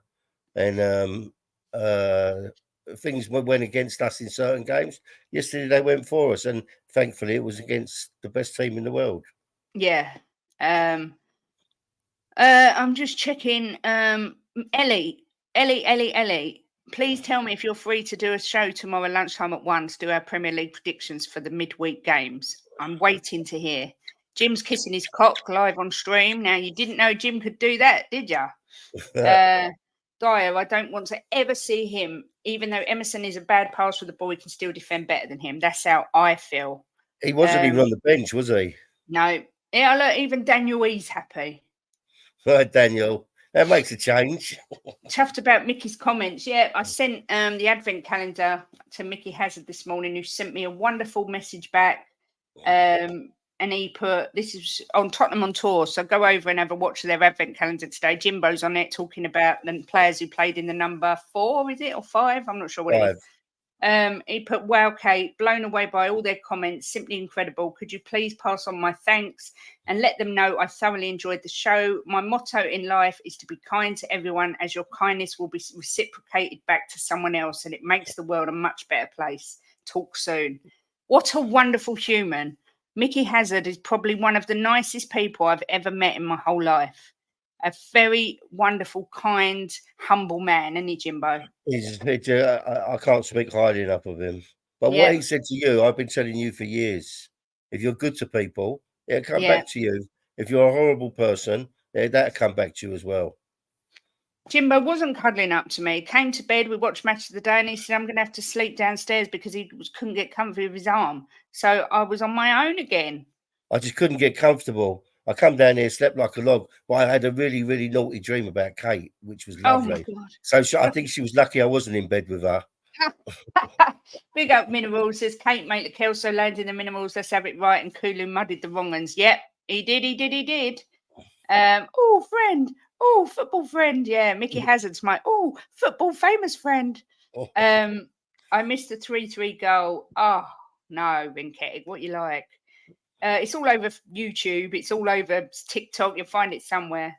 and things went against us in certain games. Yesterday they went for us, and thankfully it was against the best team in the world. Yeah. I'm just checking. Ellie, please tell me if you're free to do a show tomorrow lunchtime at 1 to do our Premier League predictions for the midweek games. I'm waiting to hear. Jim's kissing his cock live on stream. Now, you didn't know Jim could do that, did you? Dyer, I don't want to ever see him, even though Emerson is a bad passer, the boy can still defend better than him. That's how I feel. He wasn't even on the bench, was he? No. Yeah, look, even Daniel E's happy. Right, Daniel. That makes a change. Chuffed about Mickey's comments. Yeah, I sent the advent calendar to Mickey Hazard this morning, who sent me a wonderful message back. And he put, this is on Tottenham on tour, so go over and have a watch of their advent calendar today. Jimbo's on it talking about the players who played in the number 4, is it, or 5? I'm not sure what 5. It is. He put, wow, Kate, blown away by all their comments, simply incredible. Could you please pass on my thanks and let them know I thoroughly enjoyed the show. My motto in life is to be kind to everyone, as your kindness will be reciprocated back to someone else, and it makes the world a much better place. Talk soon. What a wonderful human. Mickey Hazard is probably one of the nicest people I've ever met in my whole life. A very wonderful, kind, humble man, isn't he, Jimbo? I can't speak highly enough of him. But what he said to you, I've been telling you for years. If you're good to people, it'll come back to you. If you're a horrible person, that'll come back to you as well. Jimbo wasn't cuddling up to me. Came to bed, we watched Match of the Day, and he said, I'm going to have to sleep downstairs because he couldn't get comfy with his arm. So I was on my own again. I just couldn't get comfortable. I come down here, slept like a log, but I had a really, really naughty dream about Kate, which was lovely. Oh my God. So I think she was lucky I wasn't in bed with her. Big up Minerals, says Kate, mate, the Kelso landed in the Minerals. Let's have it right. And Kulu muddied the wrong ones. Yep, he did. Oh, friend. Oh, football friend. Yeah, Mickey Hazard's my football famous friend. I missed the 3-3 goal. Oh, no, Vinketti, what you like? It's all over YouTube. It's all over TikTok. You'll find it somewhere.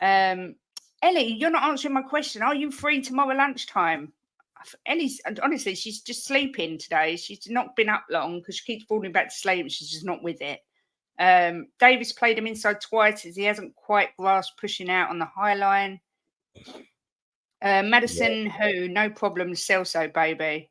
Ellie, you're not answering my question. Are you free tomorrow lunchtime? Ellie's, honestly, she's just sleeping today. She's not been up long because she keeps falling back to sleep. She's just not with it. Davis played him inside twice as he hasn't quite grasped pushing out on the high line. Madison, no problem, Celso, baby.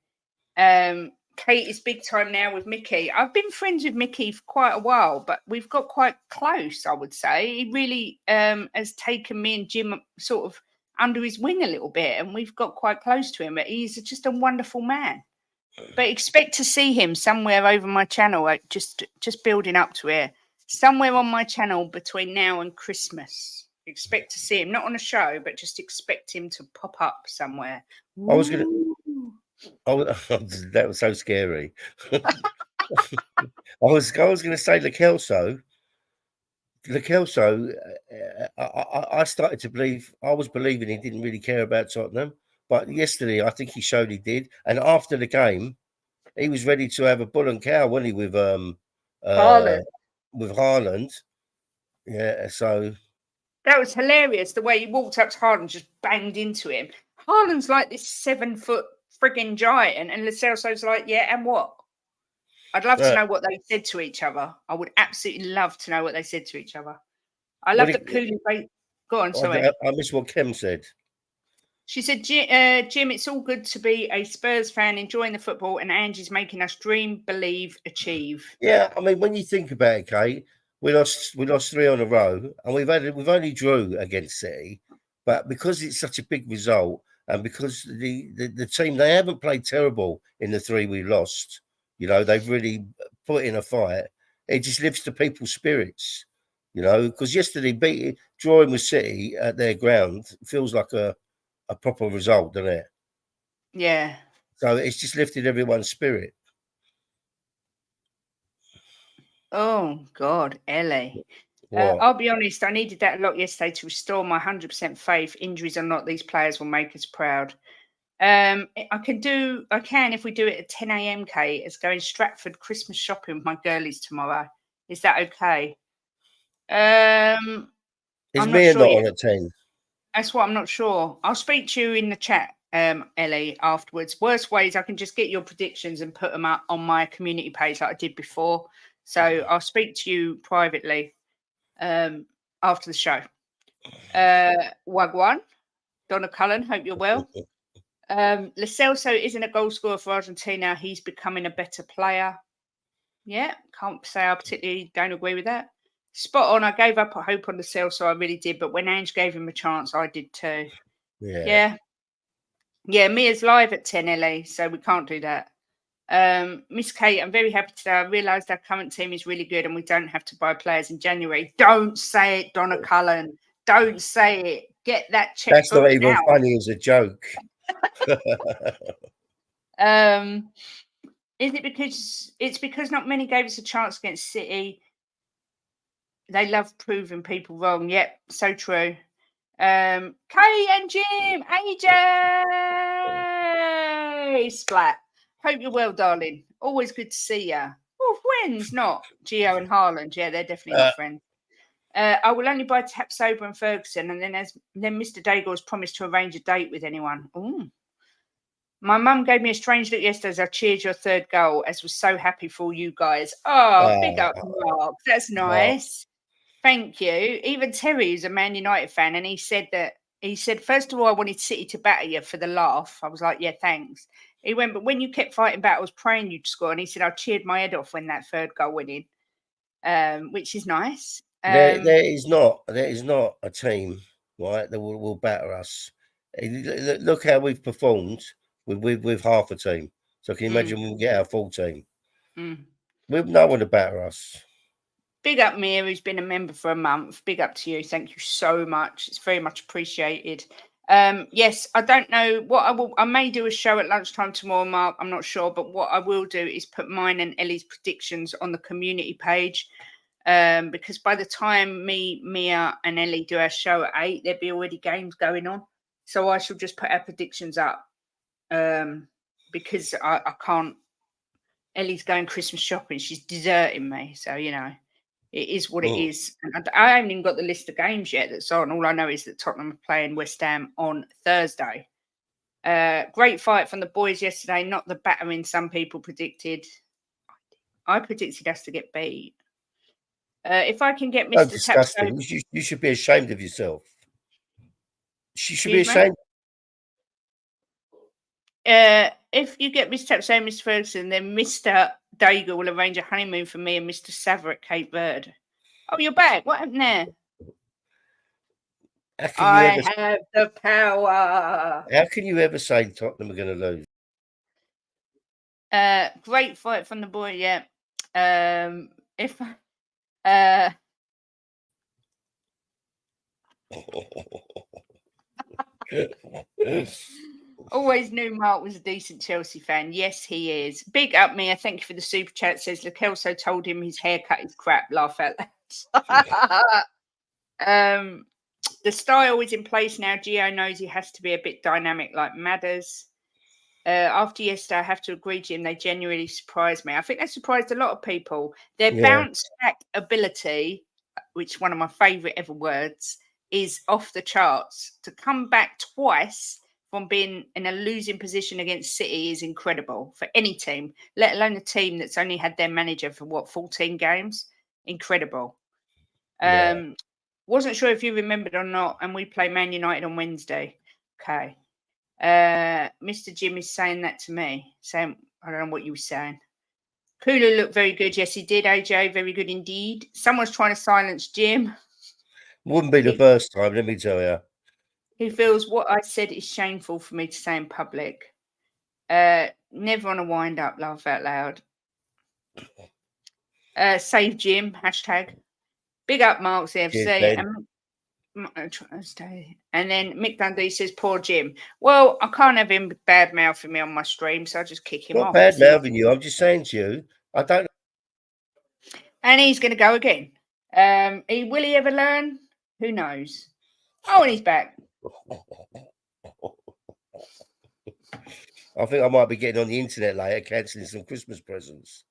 Kate is big time now with Mickey. I've been friends with Mickey for quite a while, but we've got quite close, I would say. He really has taken me and Jim sort of under his wing a little bit, and we've got quite close to him. But he's just a wonderful man. But expect to see him somewhere over my channel, just building up to it. Somewhere on my channel between now and Christmas. Expect to see him, not on a show, but just expect him to pop up somewhere. I was going to... Oh, that was so scary. was going to say Lo Celso. I started to believe. I was believing he didn't really care about Tottenham, but yesterday I think he showed he did. And after the game, he was ready to have a bull and cow, wasn't he, uh, Haaland. with Haaland? Yeah. So That was hilarious. The way he walked up to Haaland and just banged into him. Haaland's like this 7 foot frigging giant, and Lo Celso's like, yeah, and what? I'd love to know what they said to each other. I would absolutely love to know what they said to each other. I love that Cooley. Go on, sorry. I missed what Kim said. She said, Jim, it's all good to be a Spurs fan, enjoying the football, and Angie's making us dream, believe, achieve. Yeah, I mean, when you think about it, Kate, we lost 3 on a row, and we've only drew against City, but because it's such a big result, and because the team, they haven't played terrible in the 3 we lost, they've really put in a fight. It just lifts the people's spirits, because yesterday drawing with City at their ground feels like a proper result, doesn't it? Yeah. So it's just lifted everyone's spirit. Oh, God, Ellie. I'll be honest, I needed that a lot yesterday to restore my 100% faith. Injuries or not, these players will make us proud. I can if we do it at 10 a.m, Kate, as going Stratford Christmas shopping with my girlies tomorrow. Is that okay? Is I'm not Mia sure not yet. on at 10? That's what I'm not sure. I'll speak to you in the chat, Ellie, afterwards. Worst ways, I can just get your predictions and put them up on my community page like I did before. So I'll speak to you privately after the show. Wagwan, Donna Cullen, hope you're well. Lo Celso isn't a goal scorer for Argentina. He's becoming a better player. Yeah, can't say I particularly don't agree with that. Spot on. I gave up hope on Lo Celso, I really did. But when Ange gave him a chance, I did too. Yeah. Yeah, Mia's live at 10 LA, so we can't do that. Miss Kate, I'm very happy today. I realised our current team is really good and we don't have to buy players in January. Don't say it, Donna Cullen. Don't say it. Get that check. That's not even funny as a joke. Is it because not many gave us a chance against City? They love proving people wrong. Yep, so true. Kay and Jim, AJ, Splat. Hope you're well, darling. Always good to see ya. Oh, friends, not Gio and Haaland. Yeah, they're definitely not friends. I will only buy Tap Sober and Ferguson, and then Mr. Daigle has promised to arrange a date with anyone. Ooh. My mum gave me a strange look yesterday as I cheered your third goal, as was so happy for you guys. Oh, big up, Mark. That's nice. Thank you. Even Terry is a Man United fan, and he said, first of all, I wanted City to batter you for the laugh. I was like, yeah, thanks. He went, but when you kept fighting back, I was praying you'd score. And he said, I cheered my head off when that third goal went in, which is nice. There is not a team, right, that will batter us. Look how we've performed with half a team. So can you imagine when we get our full team? We've no one to batter us. Big up Mia, who's been a member for a month. Big up to you. Thank you so much. It's very much appreciated. Yes, I don't know what I may do a show at lunchtime tomorrow, Mark. I'm not sure, but what I will do is put mine and Ellie's predictions on the community page. Because by the time Mia and Ellie do our show at 8, there'll be already games going on. So I shall just put our predictions up. Because I can't. Ellie's going Christmas shopping. She's deserting me. So, it is what it is. And I haven't even got the list of games yet that's on. All I know is that Tottenham are playing West Ham on Thursday. Great fight from the boys yesterday. Not the battering some people predicted. I predicted us to get beat. If I can get Mr. Disgusting. You should be ashamed of yourself. She should be ashamed. If you get Mr. Tapso and Mr. Ferguson, then Mr. Daigle will arrange a honeymoon for me and Mr. Saver at Cape Verde. Oh, you're back. What happened there? I have the power. How can you ever say Tottenham are going to lose? Great fight from the boy. Yeah. If Always knew Mark was a decent Chelsea fan. Yes, he is. Big up, Mia. Thank you for the super chat. Says Lakelso told him his haircut is crap. Laugh out loud. The style is in place now. Gio knows he has to be a bit dynamic like Madders. After yesterday, I have to agree, Jim, they genuinely surprised me. I think they surprised a lot of people. Their bounce back ability, which is one of my favourite ever words, is off the charts. To come back twice from being in a losing position against City is incredible for any team, let alone a team that's only had their manager for 14 games. Incredible. Wasn't sure if you remembered or not, and we play Man United on Wednesday. Okay. Mr. Jim is saying that to me. Saying, I don't know what you were saying. Kulu looked very good. Yes, he did, AJ. Very good indeed. Someone's trying to silence Jim. Wouldn't be the first time, let me tell you. He feels what I said is shameful for me to say in public. Never on a wind up, laugh out loud. Save Jim, hashtag. Big up Mark's FC. And then Mick Dundee says, poor Jim. Well, I can't have him bad mouthing me on my stream, so I just kick him off. Not bad mouthing you. I'm just saying to you, I don't. And he's going to go again. Will he ever learn? Who knows? Oh, and he's back. I think I might be getting on the internet later, cancelling some Christmas presents.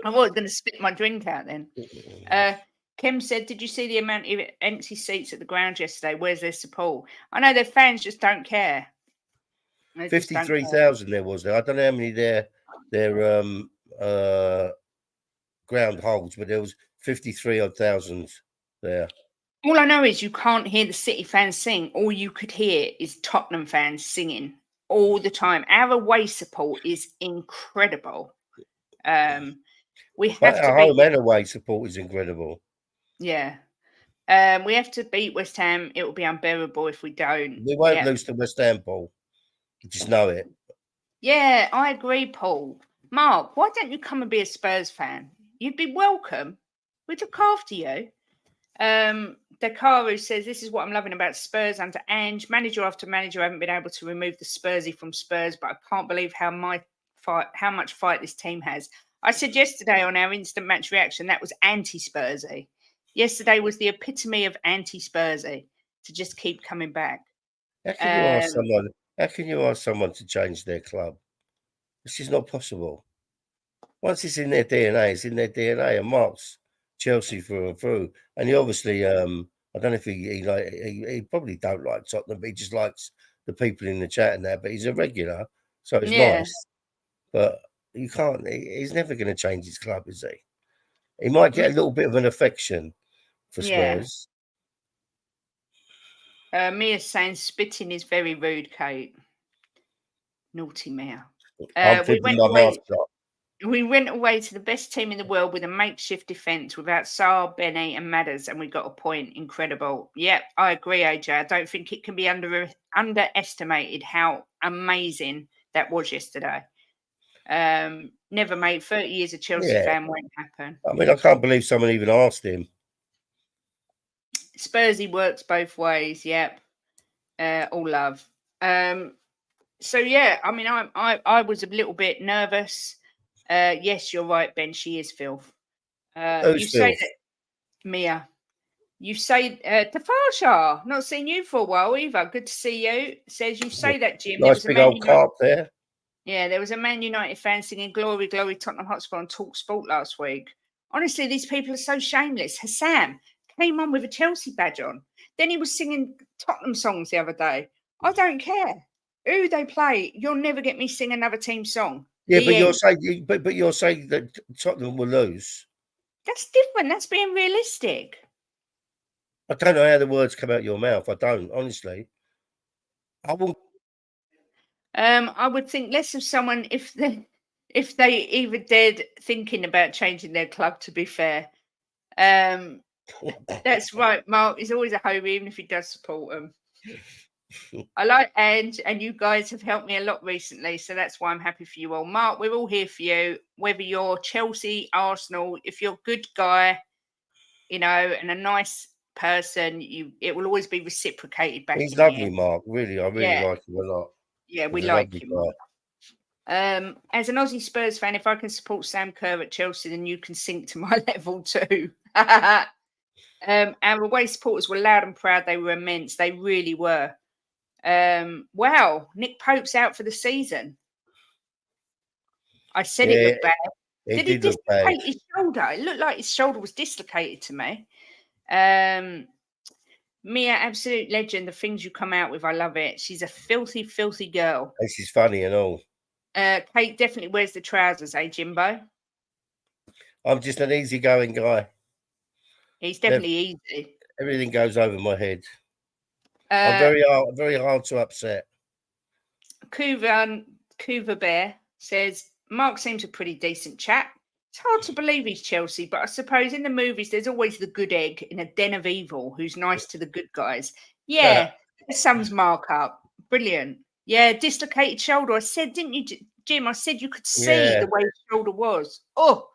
I was going to spit my drink out then. Kim said, did you see the amount of empty seats at the ground yesterday? Where's their support? I know their fans just don't care. 53,000 there was there. I don't know how many their ground holds, but there was 53,000 there. All I know is you can't hear the City fans sing. All you could hear is Tottenham fans singing all the time. Our away support is incredible. We have to home and away support is incredible. Yeah. We have to beat West Ham. It will be unbearable if we don't. We won't lose to West Ham, Paul. You just know it. Yeah, I agree, Paul. Mark, why don't you come and be a Spurs fan? You'd be welcome. We'd look after you. Dakaru says, this is what I'm loving about Spurs under Ange. Manager after manager haven't been able to remove the Spursy from Spurs, but I can't believe how much fight this team has. I said yesterday on our instant match reaction, that was anti-Spursy. Yesterday was the epitome of anti-Spursy to just keep coming back. How can you ask someone to change their club? This is not possible. Once it's in their DNA, it's in their DNA. And Mark's Chelsea through and through. And he obviously, I don't know if he probably don't like Tottenham, but he just likes the people in the chat and that. But he's a regular, so it's nice. But you can't. He's never going to change his club, is he? He might get a little bit of an affection for Spurs. Mia's saying spitting is very rude, Kate. Naughty Mia. We went away to the best team in the world with a makeshift defence without Sarr, Benny and Madders, and we got a point. Incredible. Yep, I agree, AJ. I don't think it can be underestimated how amazing that was yesterday. Never made 30 years a Chelsea fan won't happen. I mean, I can't believe someone even asked him. Spursy works both ways. Yep. All love. So yeah, I mean, I was a little bit nervous. Yes, you're right, Ben. She is filth. You say that, Mia. You say Tafarsha. Not seen you for a while either. Good to see you. Says you say that, Jim. Nice big old carp there. Yeah, there was a Man United fan singing "Glory, Glory, Tottenham Hotspur" on Talk Sport last week. Honestly, these people are so shameless. Hassam came on with a Chelsea badge on. Then he was singing Tottenham songs the other day. I don't care who they play. You'll never get me sing another team song. Yeah, but you're saying that Tottenham will lose. That's different. That's being realistic. I don't know how the words come out your mouth. I don't, honestly. I would think less of someone if they even dared thinking about changing their club, to be fair. That's right, Mark. He's always a home, even if he does support them. I like Ange, and you guys have helped me a lot recently, so that's why I'm happy for you all. Mark, we're all here for you, whether you're Chelsea, Arsenal, if you're a good guy, and a nice person. It will always be reciprocated back. He's lovely, Mark. Really, I really Yeah. like him a lot. Yeah, we He's a like lovely him. guy. As an Aussie Spurs fan, if I can support Sam Kerr at Chelsea, then you can sink to my level too. Our away supporters were loud and proud. They were immense. They really were. Wow, Nick Pope's out for the season. I said it looked bad. It Did he did look bad. dislocate his shoulder? It looked like his shoulder was dislocated to me. Mia, absolute legend. The things you come out with, I love it. She's a filthy, filthy girl. This is funny and all. Kate definitely wears the trousers, eh, Jimbo? I'm just an easygoing guy. He's definitely easy. Everything goes over my head. I'm very hard to upset. Kuva Bear says, Mark seems a pretty decent chap. It's hard to believe he's Chelsea, but I suppose in the movies there's always the good egg in a den of evil who's nice to the good guys. Yeah, that sums Mark up. Brilliant. Yeah, dislocated shoulder. I said, didn't you, Jim? I said you could see the way his shoulder was. Oh.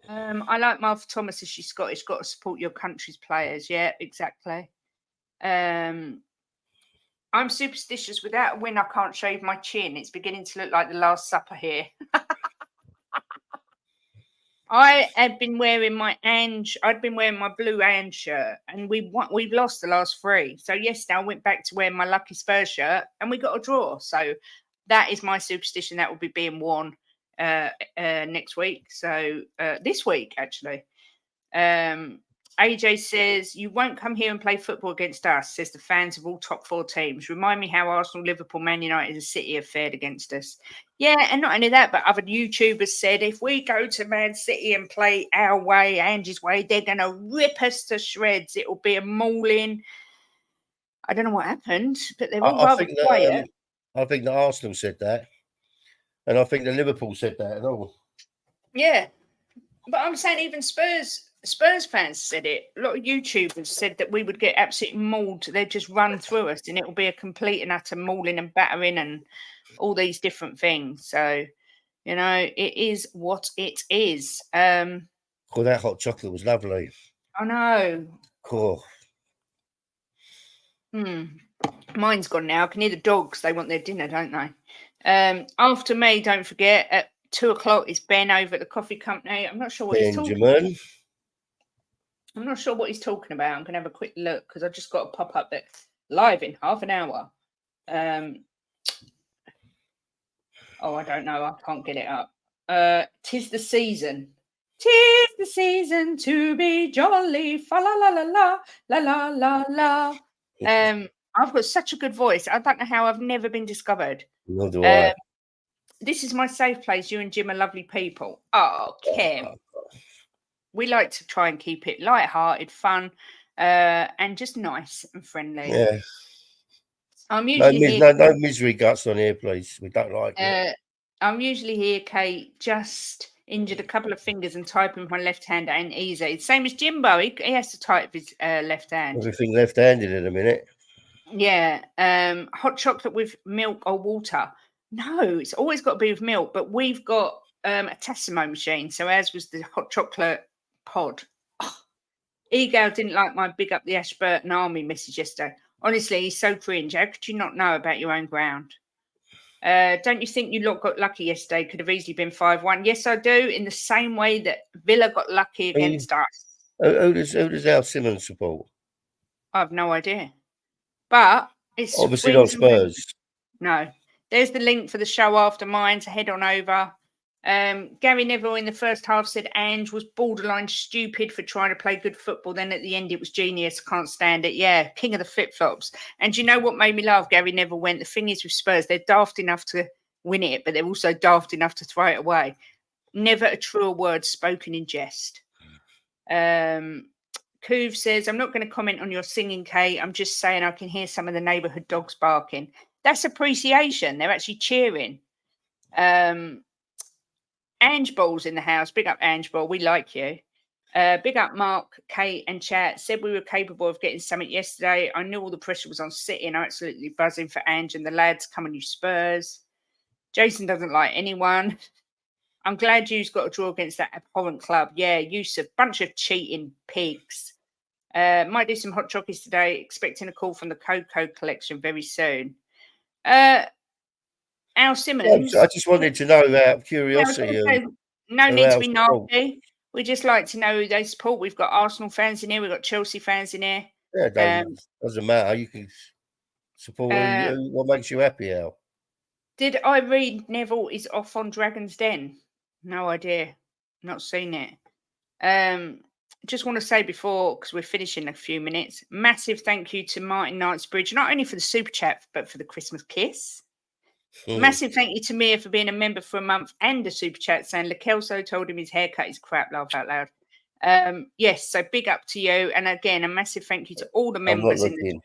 I like Martha Thomas as she's Scottish. Got to support your country's players. Yeah, exactly. I'm superstitious. Without a win, I can't shave my chin. It's beginning to look like the Last Supper here. I had been wearing I'd been wearing my blue Ange shirt, and we've lost the last 3. So yesterday I went back to wearing my lucky Spurs shirt, and we got a draw. So that is my superstition. That will be being worn next week. So this week, actually. AJ says, you won't come here and play football against us, says the fans of all top 4 teams. Remind me how Arsenal, Liverpool, Man United and City have fared against us. Yeah, and not only that, but other YouTubers said, if we go to Man City and play our way, Angie's way, they're going to rip us to shreds. It will be a mauling. I don't know what happened, but they're all rather quiet. I think that Arsenal said that. And I think that Liverpool said that and all. Yeah. But I'm saying even Spurs fans said it. A lot of YouTubers said that we would get absolutely mauled. They'd just run through us and it will be a complete and utter mauling and battering and all these different things. So, you know, it is what it is. That hot chocolate was lovely. I know. Cool. Mine's gone now. I can hear the dogs. They want their dinner, don't they? After me, don't forget, at 2:00 is Ben over at the coffee company. I'm not sure what he's talking about. I'm not sure what he's talking about. I'm going to have a quick look because I've just got to pop up that live in half an hour. I don't know. I can't get it up. 'Tis the season. 'Tis the season to be jolly. Fa la la la la la la la la. I've got such a good voice. I don't know how I've never been discovered. Nor do I. This is my safe place. You and Jim are lovely people. Oh, Kim. We like to try and keep it light-hearted, fun, and just nice and friendly. Yeah. I'm usually no misery guts on here, please. We don't like it. I'm usually here, Kate. Just injured a couple of fingers and typing with my left hand ain't easy. Same as Jimbo. He has to type with his left hand. Everything left-handed in a minute. Yeah. Hot chocolate with milk or water. No, it's always got to be with milk. But we've got a Tassimo machine. So as was the hot chocolate pod. Egal didn't like my big up the Ashburton Army message yesterday. Honestly, he's so cringe. How could you not know about your own ground? Don't you think you lot got lucky yesterday? Could have easily been 5-1. Yes, I do. In the same way that Villa got lucky against us. Who does Al Simmons support? I have no idea. But it's obviously not Spurs. No. There's the link for the show after mine, so head on over. Gary Neville in the first half said Ange was borderline stupid for trying to play good football. Then at the end, it was genius. Can't stand it. Yeah, king of the flip-flops. And you know what made me laugh? Gary Neville went, the thing is with Spurs, they're daft enough to win it, but they're also daft enough to throw it away. Never a truer word spoken in jest. Coov says, I'm not going to comment on your singing, Kate. I'm just saying I can hear some of the neighbourhood dogs barking. That's appreciation. They're actually cheering. Ange Ball's in the house. Big up Ange Ball. We like you. Big up Mark, Kate and chat. Said we were capable of getting something yesterday. I knew all the pressure was on City and I'm absolutely buzzing for Ange and the lads. Come on, you Spurs. Jason doesn't like anyone. I'm glad you've got a draw against that abhorrent club. Yeah, Yusuf, bunch of cheating pigs. Might do some hot chocolates today. Expecting a call from the Cocoa collection very soon. Al Simmons. I just wanted to know out of Yeah, I was curiosity. gonna say, no who need to else be support. nasty. We just like to know who they support. We've got Arsenal fans in here. We've got Chelsea fans in here. Yeah, doesn't matter. You can support what makes you happy, Al. Did I read Neville is off on Dragon's Den? No idea. Not seen it. Just want to say before, because we're finishing in a few minutes, massive thank you to Martin Knightsbridge, not only for the super chat, but for the Christmas kiss. Massive thank you to Mia for being a member for a month and a super chat saying Lakelso told him his haircut is crap, laugh out loud. Yes, so big up to you. And again, a massive thank you to all the members in the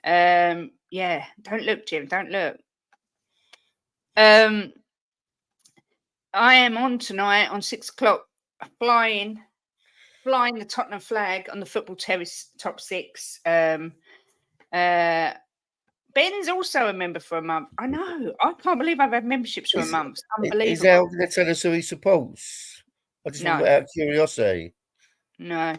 chat. Yeah, don't look, Jim, don't look. I am on tonight on 6 o'clock, flying the Tottenham flag on the football terrace top 6. Ben's also a member for a month. I know. I can't believe I've had memberships for a month. It's unbelievable. Is Al going to tell us who he supports? I just want out of curiosity. No.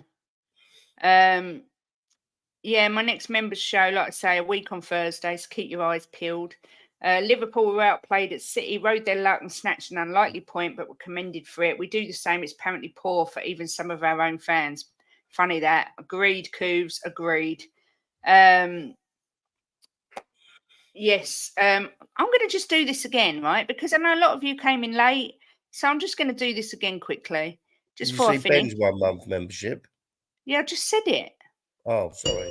Yeah, my next members show, like I say, a week on Thursday, so keep your eyes peeled. Liverpool were outplayed at City, rode their luck and snatched an unlikely point, but were commended for it. We do the same. It's apparently poor for even some of our own fans. Funny that. Agreed, Cooves. Agreed. Yes. I'm going to just do this again, right? Because I know a lot of you came in late. So I'm just going to do this again quickly. Just before I finish. Ben's 1 month membership? Yeah, I just said it. Oh, sorry.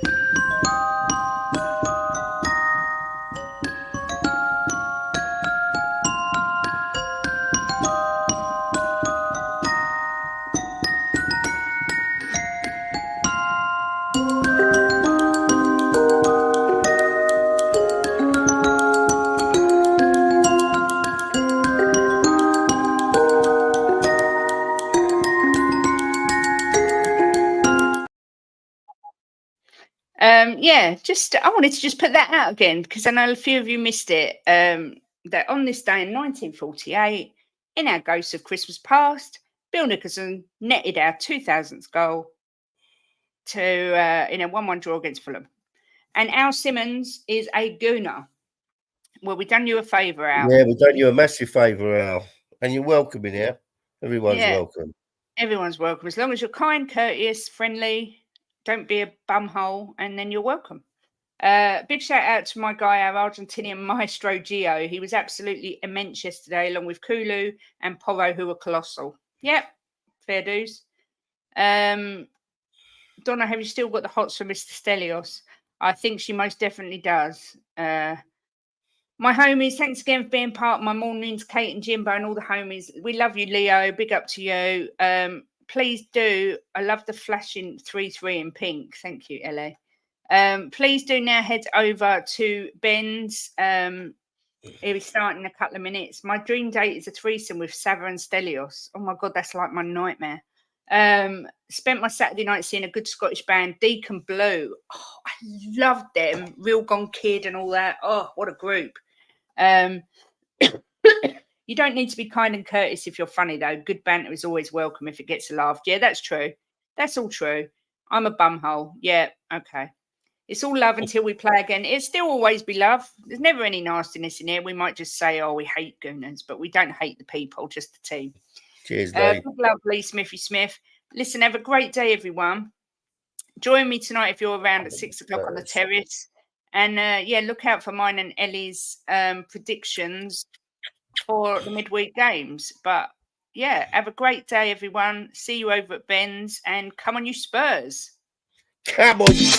Yeah, I wanted to just put that out again because I know a few of you missed it. That on this day in 1948, in our Ghosts of Christmas Past, Bill Nicholson netted our 2000th goal in a 1-1 draw against Fulham. And Al Simmons is a gooner. Well, we've done you a favour, Al. Yeah, we've done you a massive favour, Al. And you're welcome in here. Everyone's welcome. Everyone's welcome. As long as you're kind, courteous, friendly, don't be a bumhole, and then you're welcome. Big shout out to my guy, our Argentinian maestro Gio. He was absolutely immense yesterday, along with Kulu and Porro, who were colossal. Yep, fair dues. Donna, have you still got the hots for Mr. Stelios? I think she most definitely does. My homies, thanks again for being part of my mornings, Kate and Jimbo and all the homies. We love you, Leo. Big up to you. Please do. I love the flashing 3-3 in pink. Thank you, LA. Please do now head over to Ben's. He'll be starting in a couple of minutes. My dream date is a threesome with Sava and Stelios. Oh my God, that's like my nightmare. Spent my Saturday night seeing a good Scottish band, Deacon Blue. Oh, I loved them. Real Gone Kid and all that. Oh, what a group. You don't need to be kind and courteous if you're funny, though. Good banter is always welcome if it gets a laugh. Yeah, that's true. That's all true. I'm a bumhole. Yeah, okay. It's all love until we play again. It'll still always be love. There's never any nastiness in here. We might just say, oh, we hate Gooners, but we don't hate the people, just the team. Cheers, Lee. Good love, Lee Smithy Smith. Listen, have a great day, everyone. Join me tonight if you're around at 6 o'clock on the terrace. And, yeah, look out for mine and Ellie's predictions for the midweek games. But, yeah, have a great day, everyone. See you over at Ben's. And come on, you Spurs. Come on, you